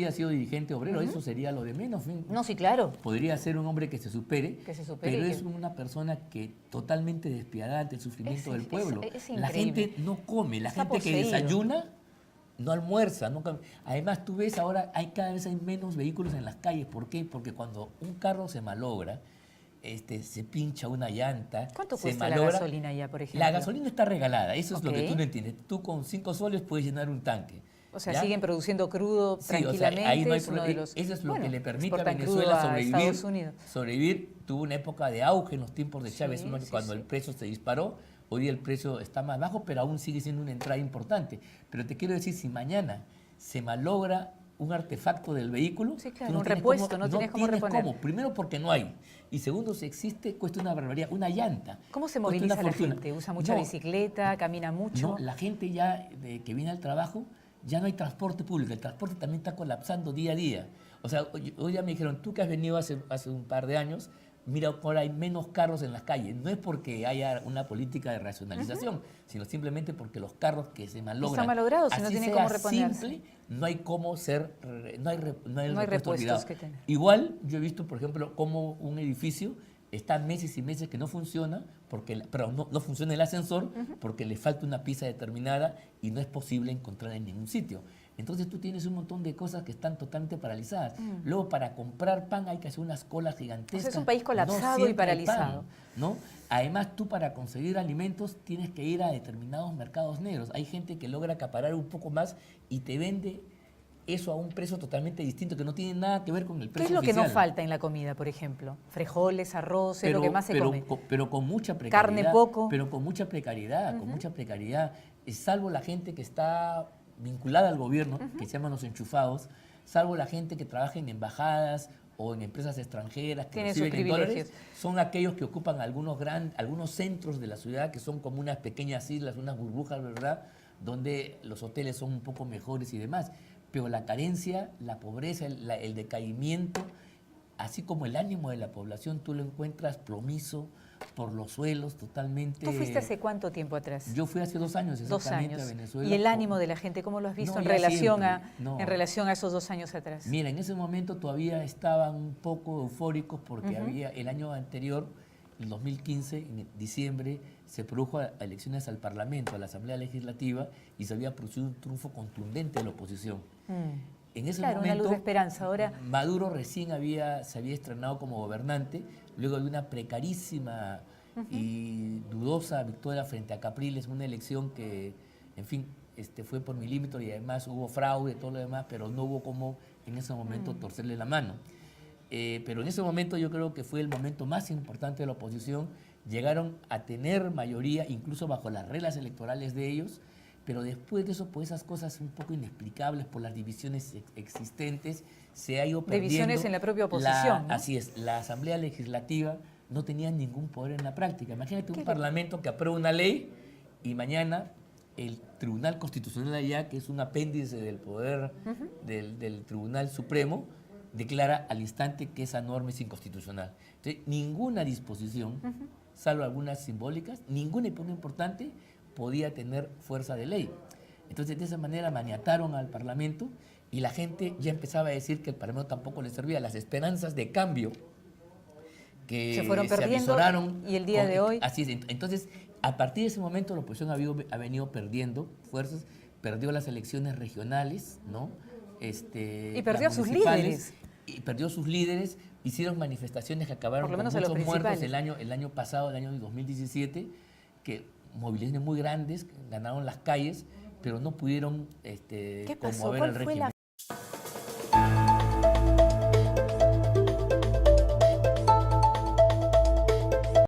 haya sido dirigente obrero, eso sería lo de menos. No, sí, claro. Podría ser un hombre que se supere, pero y es una persona que totalmente despiadada ante el sufrimiento del pueblo. Es la increíble. gente no come, la Está gente que poseído. desayuna no almuerza. Además, tú ves ahora, cada vez hay menos vehículos en las calles. ¿Por qué? Porque cuando un carro se malogra, se pincha una llanta, ¿Cuánto se cuesta malogra. la gasolina ya, por ejemplo? La gasolina está regalada, eso es lo que Ok. tú no entiendes. Tú con 5 soles puedes llenar un tanque. O sea, ¿ya? siguen produciendo crudo Sí, tranquilamente. o sea, ahí no hay es uno de los, eso es lo que le permite a exportan crudo Venezuela a Estados Unidos. sobrevivir. Tuvo una época de auge en los tiempos de Chávez, Sí, sí, cuando sí. el precio se disparó. Hoy día el precio está más bajo, pero aún sigue siendo una entrada importante. Pero te quiero decir, si mañana se malogra un artefacto del vehículo, Sí, claro, tú un repuesto, no tienes cómo tienes reponer. cómo. Primero porque no hay. Y segundo, si existe, cuesta una barbaridad. Una llanta. ¿Cómo se cuesta moviliza una la fortuna. gente? ¿Usa mucha No, bicicleta? ¿Camina mucho? no, la gente ya que viene al trabajo, ya no hay transporte público. El transporte también está colapsando día a día. O sea, hoy ya me dijeron, tú que has venido hace un par de años, mira, ahora hay menos carros en las calles. No es porque haya una política de racionalización, sino simplemente porque los carros que se malogran, están malogrados y no así tienen sea cómo reponerse. simple, no hay cómo ser, no hay No hay repuestos obligado. que tener. Igual, yo he visto, por ejemplo, cómo un edificio está meses y meses que no funciona, pero no funciona el ascensor porque le falta una pieza determinada y no es posible encontrar en ningún sitio. Entonces tú tienes un montón de cosas que están totalmente paralizadas. Luego para comprar pan hay que hacer unas colas gigantescas. O sea, es un país colapsado y siempre hay paralizado. pan, ¿no? Además tú para conseguir alimentos tienes que ir a determinados mercados negros. Hay gente que logra acaparar un poco más y te vende eso a un precio totalmente distinto que no tiene nada que ver con el ¿Qué precio es lo que oficial. no falta en la comida, por ejemplo? Frijoles, arroz, es lo que más se come. Pero con mucha precariedad. Carne poco. Pero con mucha precariedad, con mucha precariedad. Salvo la gente que está vinculada al gobierno, que se llaman los enchufados, salvo la gente que trabaja en embajadas o en empresas extranjeras que Tiene sus reciben en dólares, privilegios. son aquellos que ocupan algunos centros de la ciudad que son como unas pequeñas islas, unas burbujas, ¿verdad?, donde los hoteles son un poco mejores y demás. Pero la carencia, la pobreza, el decaimiento, así como el ánimo de la población, tú lo encuentras plomizo por los suelos, totalmente. ¿Tú fuiste hace cuánto tiempo atrás? Yo fui hace 2 años 2 exactamente años. a Venezuela. ¿Y el ánimo de la gente, cómo lo has visto No, en ya relación siempre. No. en relación a esos 2 años atrás? Mira, en ese momento todavía estaban un poco eufóricos porque había el año anterior, en 2015, en diciembre, se produjo elecciones al Parlamento, a la Asamblea Legislativa, y se había producido un triunfo contundente de la oposición. En ese Claro, una momento, luz de esperanza. Ahora, Maduro recién se había estrenado como gobernante, luego de una precarísima y dudosa victoria frente a Capriles, una elección que, en fin, fue por milímetros y además hubo fraude y todo lo demás, pero no hubo como en ese momento torcerle la mano. Pero en ese momento yo creo que fue el momento más importante de la oposición. Llegaron a tener mayoría, incluso bajo las reglas electorales de ellos, pero después de eso, por esas cosas un poco inexplicables, por las divisiones existentes, se ha ido perdiendo. Divisiones en la propia oposición, ¿no? Así es, la Asamblea Legislativa no tenía ningún poder en la práctica. Imagínate un parlamento que aprueba una ley y mañana el Tribunal Constitucional allá, que es un apéndice del poder del Tribunal Supremo, declara al instante que esa norma es inconstitucional. Entonces, ninguna disposición, salvo algunas simbólicas, ninguna importante podía tener fuerza de ley. Entonces, de esa manera maniataron al Parlamento y la gente ya empezaba a decir que el Parlamento tampoco le servía. Las esperanzas de cambio que se fueron perdiendo avisoraron y el día de hoy... Así es. Entonces, a partir de ese momento la oposición ha venido perdiendo fuerzas, perdió las elecciones regionales, ¿no? Y perdió a sus municipales, líderes. Y perdió sus líderes, hicieron manifestaciones que acabaron Por lo con menos a los muchos muertos principales. el año pasado, el año 2017, que movilizaciones muy grandes, ganaron las calles, pero no pudieron ¿Qué pasó? conmover ¿Cuál al fue régimen. la